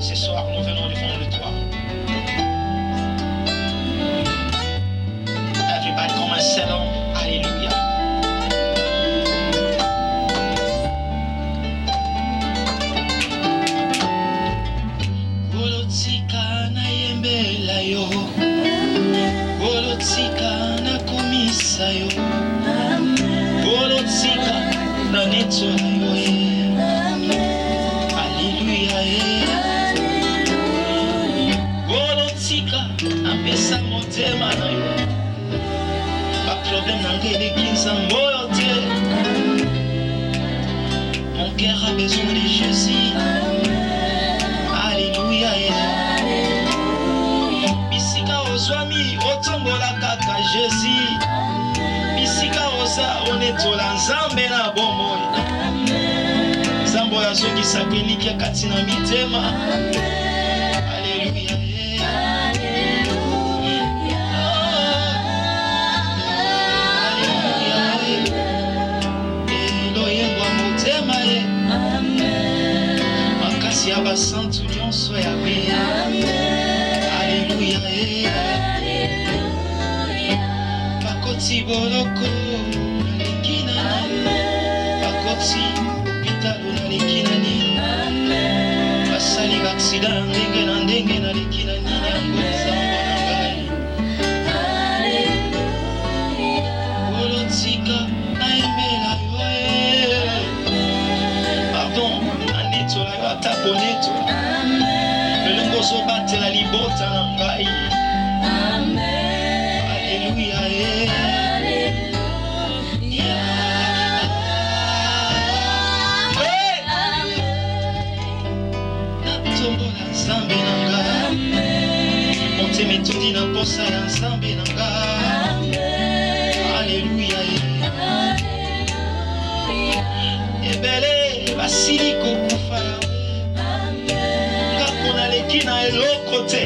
Ce soir, nous venons devant toi. Everybody come and say Alléluia. Golotika na yembela yo. Golotika na komisa yo. Golotika na netola yo. Apesa motema na yo. Pas problème n'angele kinza moyo te. Mon cœur a besoin de Jésus. Alléluia. Bisika ozwami otombola kaka Jésus. Bisika oza onetola nzambe na bomoi. Nzambe azongisa kweliki kati na mitema. Alléluia. Yaba santu nyonso ya be. Alléluia. Bakoti boloko na lekina. Bakoti hôpital na lekina ni. Basali accident ndenge na ndenge na lekina ni yango nzambo na ngai. Golotika na yembela yo. Pardon. Taponeto. Le longo so batte la libota na ngai. Amen. Alléluia. Natombola nzambe na ngai. Monteme tondi na posa ya nzambe na ngai. Alléluia. Ebele basili kokufa ya kina eloko te.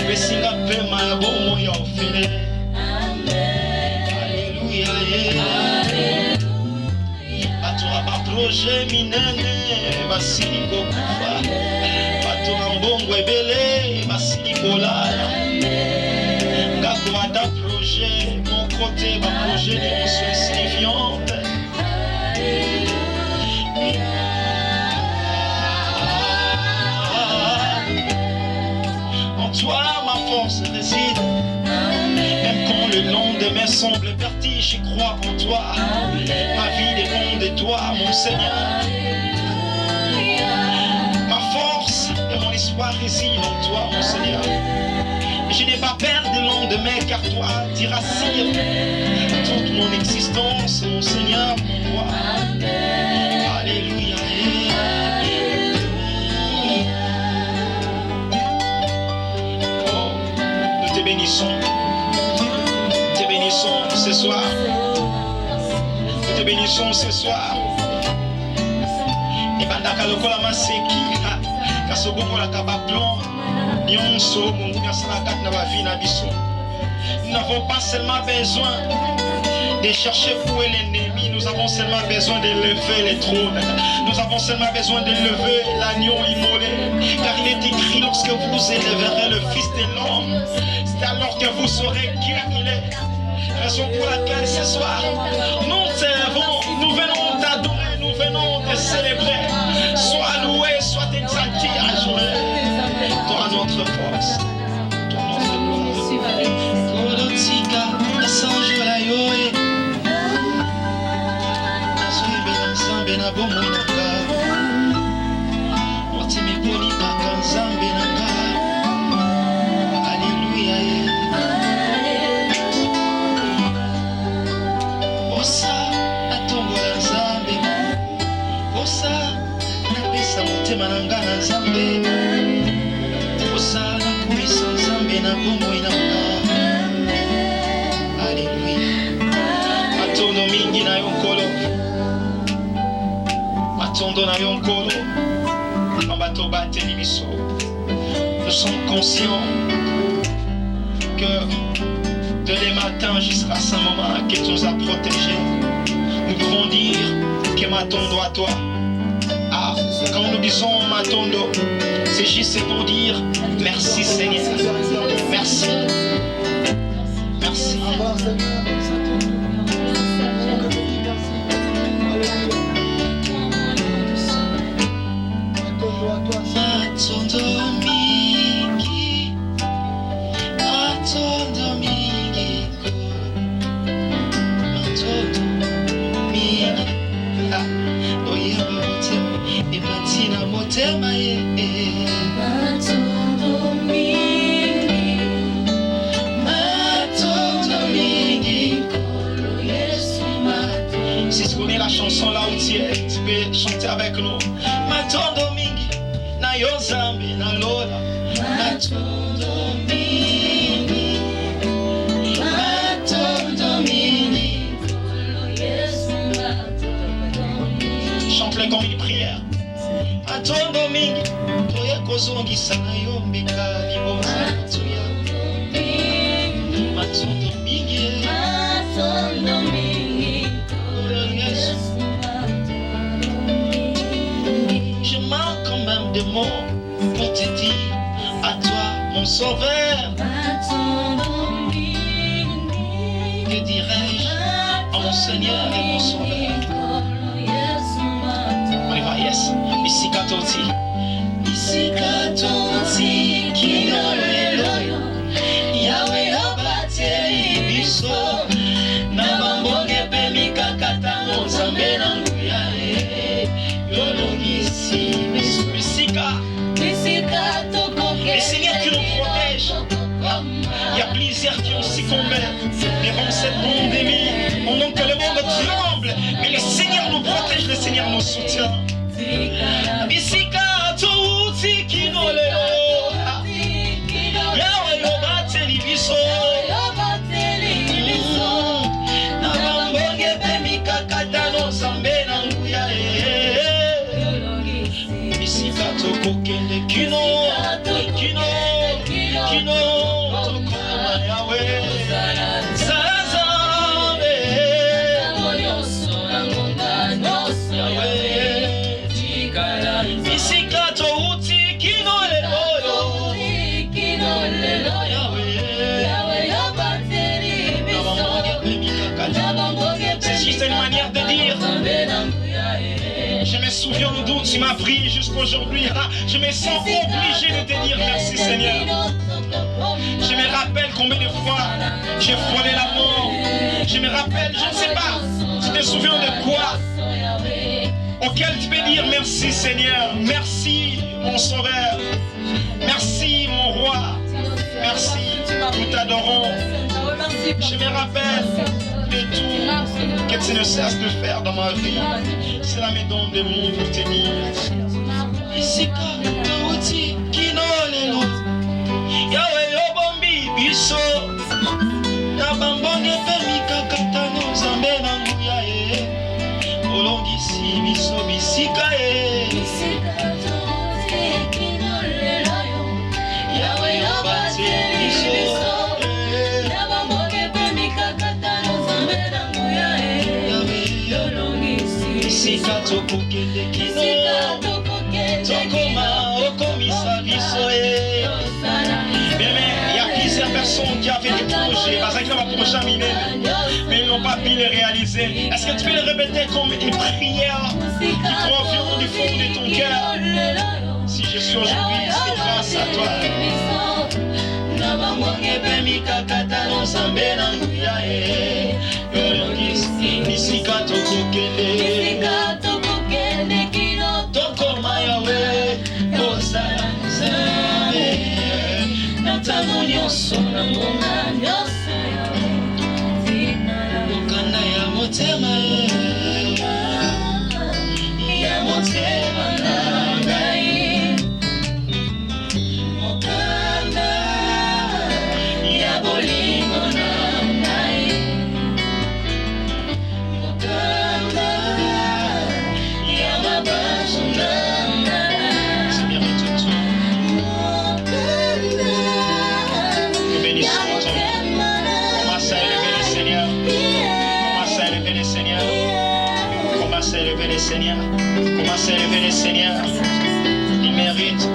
Ubesinga pema ya bomo ya ofele. Alléluia. Bato ba projet minene basili kokufa. Bato na mbongo ebele basili kolala. Ngako ata projet mon côté ba projet de mission insignifiante. Toi, ma force réside. Même quand le lendemain semble vertige, j'y crois en toi. Ma vie dépend de toi, mon Seigneur. Ma force et mon espoir résident en toi, mon Seigneur. Je n'ai pas peur du lendemain, car toi, tu rassures toute mon existence, mon Seigneur, mon roi. Alléluia. Te bénissons ce soir. Te bénissons ce soir. Et bandaka lokola maseki kasogoko la kabaplan nyonso mungu nyasala kat na ba vie na biso. Nous n'avons pas seulement besoin de chercher où est l'ennemi, nous avons seulement besoin de lever les trônes. Nous avons seulement besoin de lever l'agneau immolé. Car il est écrit, lorsque vous élèverez le Fils de l'homme, c'est alors que vous saurez qui il est. Raison pour laquelle ce soir, nous t'élèvons, nous venons t'adorer, nous venons te célébrer. Sois loué, sois exalté à journée. Toi notre force, toi notre gloire. Kolotika, nasanjo la yoe. Na bomo nanga motimi poni kaka nzambe nanga. Alléluia. Osa natombola nzambe. Osa napesa motema nanga na nzambe. Osa nakumisa nzambe na bomo nanga. Alléluia. Matondo mingi na yo nkolo. Nous sommes conscients que de les matins jusqu'à ce moment que tu nous as protégés, nous pouvons dire que m'attendons à toi. Ah, Quand nous disons Matondo, c'est juste pour dire merci Seigneur. Merci. Merci. Si tu connais la chanson là où tu es, tu peux chanter avec nous. Matondo mingi na yozambi na lola. Matondo mingi, matondo mingi. Chante-le comme une prière. Matondo mingi, toye kozongi sana yo mbika liboza tuya. Matondo mingi, matondo mingi. Je manque quand même de mots pour te dire à toi, mon sauveur. Que dirais-je à mon Seigneur et mon sauveur? On y va, yes. Isikatoti. Isikatoti, kinolelo. Yahweh obateli biso. Nabamboge pe mikakata nzambe nanguya. Yolongisi misika. Et Seigneur, tu nous protèges. Il y a plusieurs qui ont succombé devant cette pandémie. Pendant que le monde tremble, mais le Seigneur nous protège, le Seigneur nous soutient. Misika touti kinoleo. Yahweh obateli biso. Nabamboge pe mikakata nzambe nanguya. Misika tokokende kino. Kino tokoma Yahweh. Zazambe. Misika touti kino leloyo. C'est juste une manière de dire. Je me souviens d'où tu m'as pris jusqu'aujourd'hui. Je me sens obligé de te dire merci Seigneur. Je me rappelle combien de fois j'ai frôlé la mort. Je me rappelle, je ne sais pas, tu te souviens de quoi auquel tu peux dire merci Seigneur. Merci mon sauveur. Merci mon roi. Merci, nous t'adorons. Je me rappelle de tout que tu ne cesses de faire dans ma vie. Cela me donne des mots pour te dire. Isika, Tauti, Kinolelo. Yahweh obombi biso. Nabambonge pe mikakata nzambe nanguya e. Olongisi biso bisika e. Yahweh obateli biso. Isika tokokende kino. Tokoma okomisa biso e. Mais il y a plusieurs personnes qui avaient des projets, parce qu'ils ont un projet miné, mais ils n'ont pas pu les réaliser. Est-ce que tu peux le répéter comme une prière qui provient du fond de ton cœur? Si je suis aujourd'hui, c'est grâce à toi. Mokanda ya motema ya motema na ngai. Mokanda ya bolingo na ngai. Commence à élever les seigneurs. Commence à élever les seigneurs. Il mérite.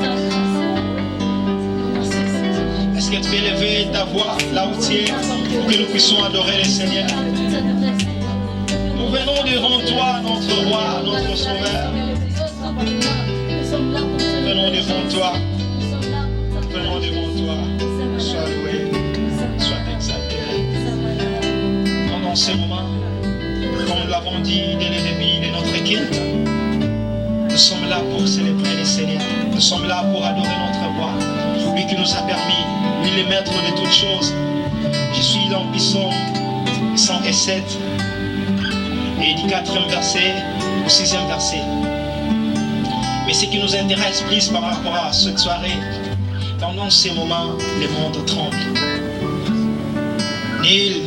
Est-ce que tu peux élever ta voix là où tu es pour que nous puissions adorer les seigneurs? Nous venons devant toi, notre roi, notre sauveur. Venons devant toi. Venons devant toi. Sois loué. Sois exalté. Pendant ce moment, comme nous l'avons dit dès le début de notre culte, nous sommes là pour célébrer les seigneurs. Nous sommes là pour adorer notre roi. Lui qui nous a permis, lui le maître de toutes choses. Je suis dans Psaume 107 et du 4e verset au 6e verset. Mais ce qui nous intéresse plus par rapport à cette soirée, pendant ces moments, le monde tremble. Nul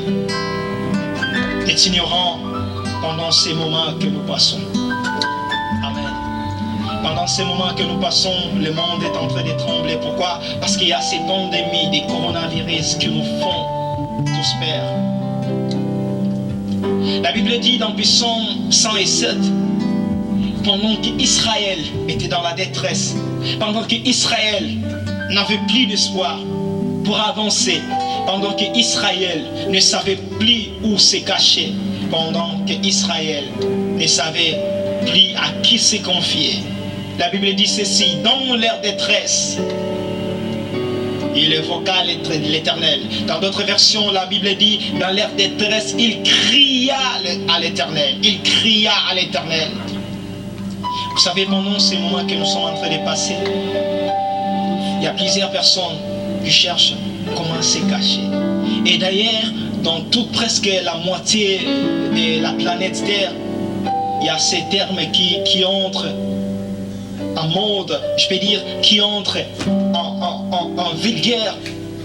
est ignorant pendant ces moments que nous passons. Amen. Pendant ces moments que nous passons, le monde est en train de trembler. Pourquoi? Parce qu'il y a ces pandémies, des coronavirus qui nous font tous peur. La Bible dit dans Psaume 107, pendant qu'Israël était dans la détresse, pendant qu'Israël n'avait plus d'espoir pour avancer, pendant qu'Israël ne savait plus où se cacher, pendant qu'Israël ne savait plus à qui se confier. La Bible dit ceci: dans leur détresse, il évoqua l'Éternel. Dans d'autres versions, la Bible dit, dans leur détresse, il cria à l'Éternel. Il cria à l'Éternel. Vous savez, pendant ces moments que nous sommes en train de passer, il y a plusieurs personnes qui cherchent comment se cacher. Et d'ailleurs, dans toute presque la moitié de la planète Terre, il y a ces termes qui entrent en mode, je peux dire, qui entrent en vulgaire.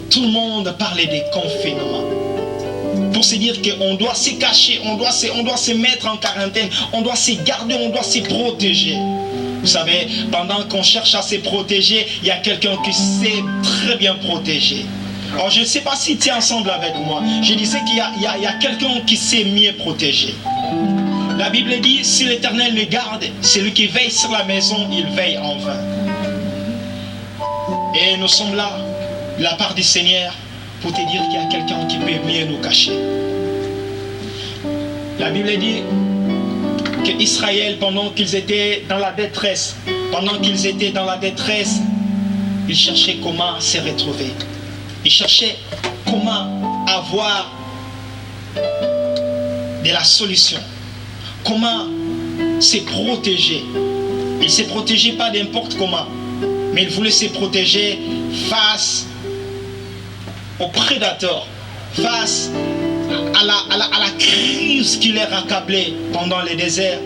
Tout le monde parle des confinements. Pour se dire qu'on doit se cacher, on doit se mettre en quarantaine, on doit se garder, on doit se protéger. Vous savez, pendant qu'on cherche à se protéger, il y a quelqu'un qui sait très bien protéger. Alors je ne sais pas si tu es ensemble avec moi. Je disais qu'il y a quelqu'un qui sait mieux protéger. La Bible dit, si l'Éternel me garde, celui qui veille sur la maison, il veille en vain. Et nous sommes là, de la part du Seigneur, pour te dire qu'il y a quelqu'un qui peut mieux nous cacher. La Bible dit qu'Israël, pendant qu'ils étaient dans la détresse, ils cherchaient comment se retrouver. Ils cherchaient comment avoir de la solution. Comment se protéger. Ils ne se protégeaient pas n'importe comment, mais ils voulaient se protéger face aux prédateurs, face à la crise qui les accablait pendant le désert,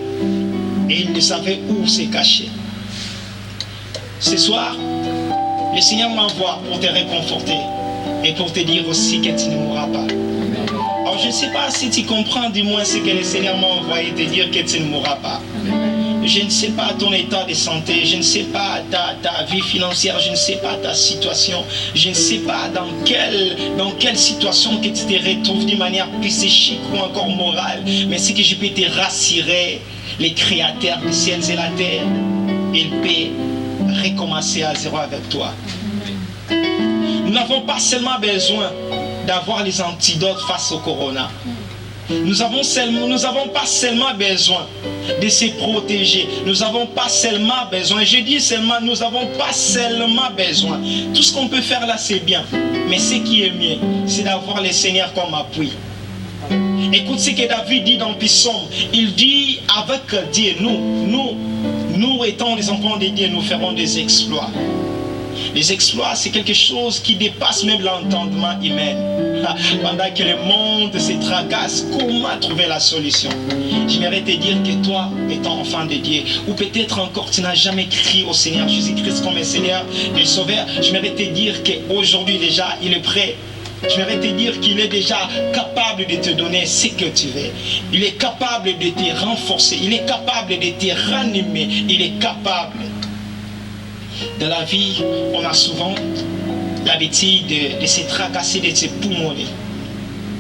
et ils ne savaient où se cacher. Ce soir, le Seigneur m'envoie pour te réconforter et pour te dire aussi que tu ne mourras pas. Alors je ne sais pas si tu comprends du moins ce que le Seigneur m'a envoyé te dire, que tu ne mourras pas. Je ne sais pas ton état de santé, je ne sais pas ta vie financière, je ne sais pas ta situation, je ne sais pas dans quelle situation que tu te retrouves d'une manière psychique ou encore morale. Mais ce que je peux te rassurer, les créateurs des ciels et la terre, il peut recommencer à zéro avec toi. Nous n'avons pas seulement besoin d'avoir les antidotes face au corona. Nous n'avons pas seulement besoin de se protéger. Nous n'avons pas seulement besoin. Je dis seulement, nous n'avons pas seulement besoin. Tout ce qu'on peut faire là, c'est bien. Mais ce qui est mieux, c'est d'avoir le Seigneur comme appui. Écoute ce que David dit dans Psaume. Il dit, avec Dieu, nous étant les enfants de Dieu, nous ferons des exploits. Les exploits, c'est quelque chose qui dépasse même l'entendement humain. Pendant que le monde se tracasse, comment trouver la solution? J'aimerais te dire que toi, étant enfant de Dieu, ou peut-être encore tu n'as jamais crié au Seigneur Jésus-Christ comme un Seigneur et Sauveur, j'aimerais te dire qu'aujourd'hui déjà, il est prêt. J'aimerais te dire qu'il est déjà capable de te donner ce que tu veux. Il est capable de te renforcer. Il est capable de te ranimer. Il est capable. Dans la vie, on a souvent l'habitude de se tracasser, de se poumoner.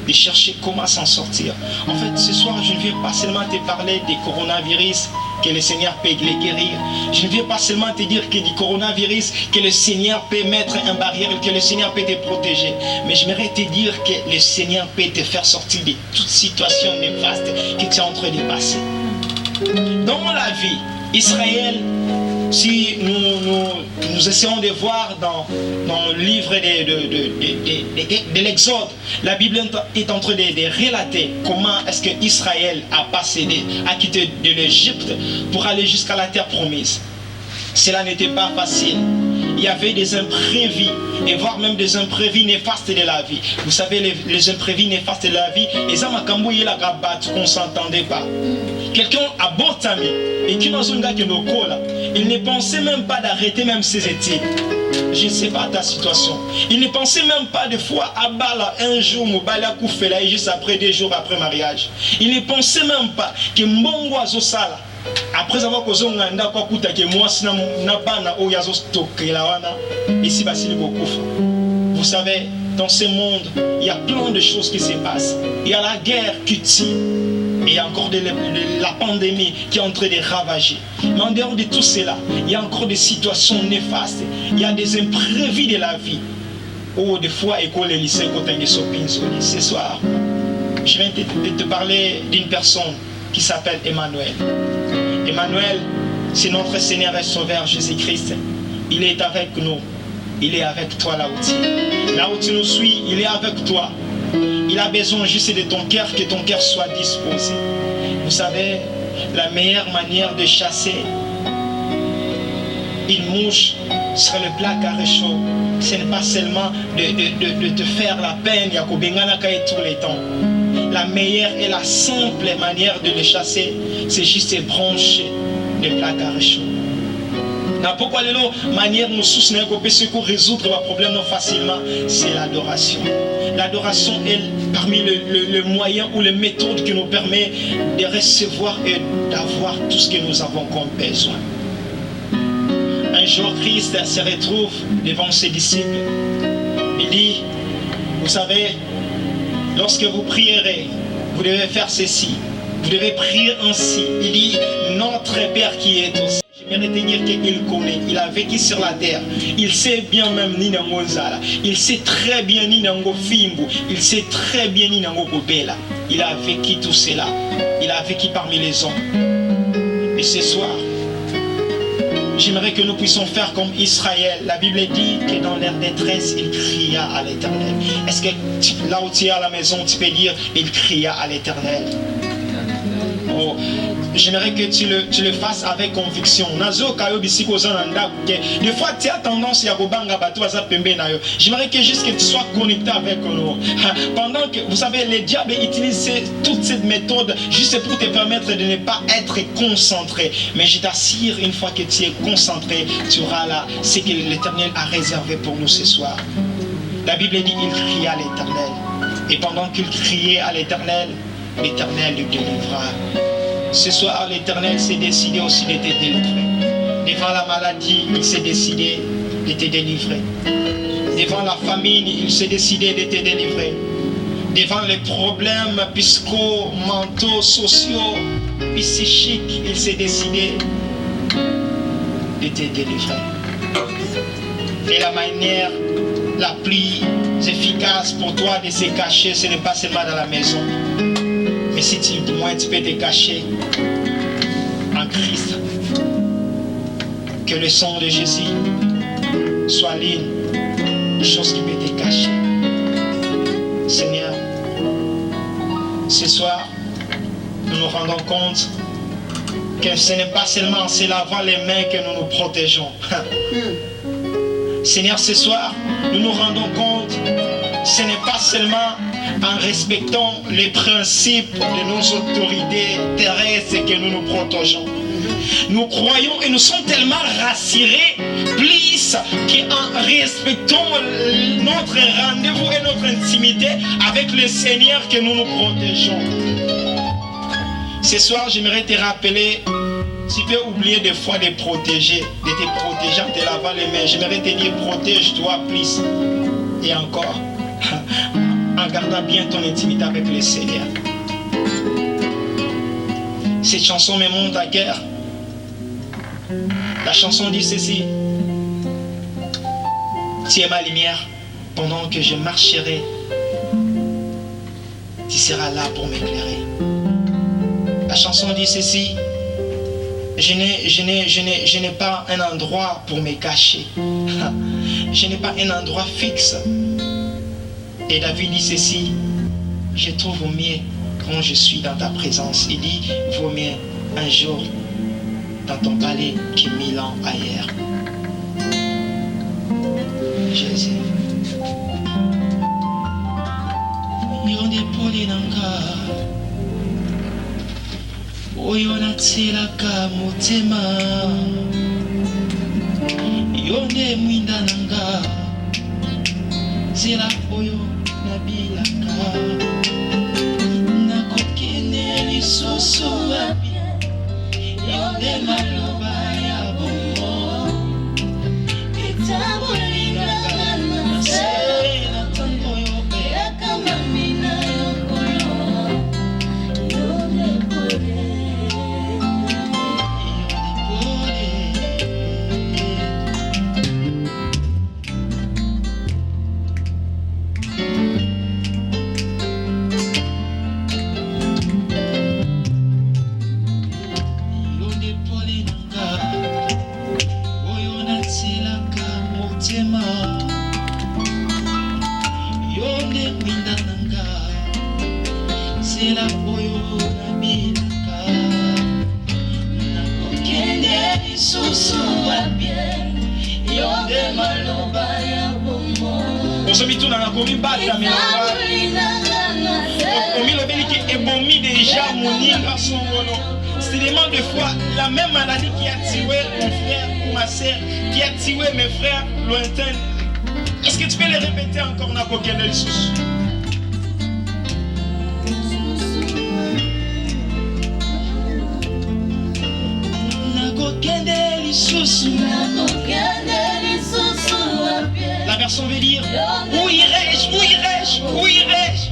de chercher comment s'en sortir. En fait, ce soir, je ne viens pas seulement te parler des coronavirus, que le Seigneur peut les guérir. Je ne viens pas seulement te dire que du coronavirus, que le Seigneur peut mettre un barrière, que le Seigneur peut te protéger. Mais j'aimerais te dire que le Seigneur peut te faire sortir de toute situation néfaste que tu es en train de passer. Dans la vie, Israël, si nous essayons de voir dans le livre de l'Exode, la Bible est en train de relater comment est-ce que Israël a quitté de l'Égypte pour aller jusqu'à la terre promise. Cela n'était pas facile. Il y avait des imprévus, et voire même des imprévus néfastes de la vie. Vous savez, les imprévus néfastes de la vie, les amakambo y la gabat qu'on ne s'entendait pas. Quelqu'un a bon ami, et qui n'a pas de là, il ne pensait même pas d'arrêter même ses études. Je ne sais pas ta situation. Il ne pensait même pas de fois à Bala un jour, Moubala Koufela, et juste après 2 jours après mariage. Il ne pensait même pas que Mbongo Azosala, après avoir causé un anda kwa kuta que moi na bana o yazo stokela wana ici basili bokufa. Vous savez, dans ce monde, il y a plein de choses qui se passent. Il y a la guerre qui tue, et il y a encore la pandémie qui est en train de ravager. Mais en dehors de tout cela, il y a encore des situations néfastes. Il y a des imprévus de la vie. Oh, des fois, école et lycée, ce soir, je viens de te parler d'une personne qui s'appelle Emmanuel. Emmanuel, c'est notre Seigneur et Sauveur Jésus-Christ. Il est avec nous. Il est avec toi là où tu es. Là où tu nous suis, il est avec toi. Il a besoin juste de ton cœur, que ton cœur soit disposé. Vous savez, la meilleure manière de chasser une mouche sur le placard chaud, ce n'est pas seulement de te faire la peine, tout le temps. La meilleure et la simple manière de les chasser, c'est juste de brancher les placards chauds. Pourquoi la manière nous pour résoudre le problème facilement, c'est l'adoration. L'adoration est parmi les moyens ou les méthodes qui nous permettent de recevoir et d'avoir tout ce que nous avons comme besoin. Un jour, Christ se retrouve devant ses disciples. Il dit, vous savez, lorsque vous prierez, vous devez faire ceci. Vous devez prier ainsi. Il dit, notre Père qui est au ciel. J'aimerais te dire qu'il connaît. Il a vécu sur la terre. Il sait bien même Ninango Zala. Il sait très bien Ninango Fimbu. Il sait très bien Ninango Bobela. Il a vécu tout cela. Il a vécu parmi les hommes. Et ce soir, j'aimerais que nous puissions faire comme Israël. La Bible dit que dans leur détresse, il cria à l'Éternel. Est-ce que là où tu es à la maison, tu peux dire, il cria à l'Éternel? Oh, j'aimerais que tu le fasses avec conviction. Des fois, tu as tendance à j'aimerais que juste que tu sois connecté avec nous. Pendant que, vous savez, le diable utilise toute cette méthode juste pour te permettre de ne pas être concentré. Mais je t'assure, une fois que tu es concentré, tu auras là ce que l'Éternel a réservé pour nous ce soir. La Bible dit qu'il cria à l'Éternel. Et pendant qu'il criait à l'Éternel, l'Éternel le délivra. Ce soir, l'Éternel s'est décidé aussi de te délivrer. Devant la maladie, il s'est décidé de te délivrer. Devant la famine, il s'est décidé de te délivrer. Devant les problèmes psycho-mentaux, sociaux, psychiques, il s'est décidé de te délivrer. Et la manière la plus efficace pour toi de se cacher, ce n'est pas seulement dans la maison. Mais si tu peux te cacher en Christ, que le sang de Jésus soit l'une chose qui peut te cacher. Seigneur, ce soir, nous nous rendons compte que ce n'est pas seulement en se lavant les mains que nous nous protégeons. Seigneur, ce soir, nous nous rendons compte, ce n'est pas seulement en respectant les principes de nos autorités terrestres que nous nous protégeons. Nous croyons et nous sommes tellement rassurés, plus qu'en respectant notre rendez-vous et notre intimité avec le Seigneur que nous nous protégeons. Ce soir, j'aimerais te rappeler, tu peux oublier des fois de te protéger en te lavant les mains. J'aimerais te dire, protège-toi plus et encore. en gardant bien ton intimité avec le Seigneur. Cette chanson me monte à cœur. La chanson dit ceci: tu es ma lumière pendant que je marcherai. Tu seras là pour m'éclairer. La chanson dit ceci: je n'ai pas un endroit pour me cacher. Je n'ai pas un endroit fixe. Et David dit ceci: je trouve au mieux quand je suis dans ta présence. Il dit: vaut mieux un jour dans ton palais que 1000 ans ailleurs. Jésus. Yonde poli nanga, oyo natselaka motema. Yonde mwinda nanga, zela oyo nabilaka. Nakokende lisusu wapi, yonde maloba ya bongo. Itabolingaka na se na tango yo yaka mamina yokolo. Yonde pole, c'est tellement de fois la même maladie qui a tué mon frère ou ma soeur, qui a tué mes frères lointains. Est-ce que tu peux les répéter encore? Nakokende lisusu. Nakokende lisusu. La version veut dire: où irai-je? Où irai-je? Où irai-je?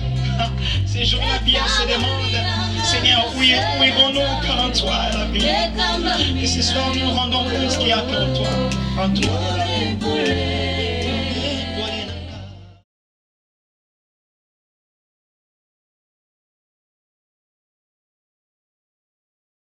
Ces jours-là bien se demandent: Seigneur, où irons-nous car en toi la vie? Et ce soir nous rendons compte qu'il y a qu'en toi, en toi.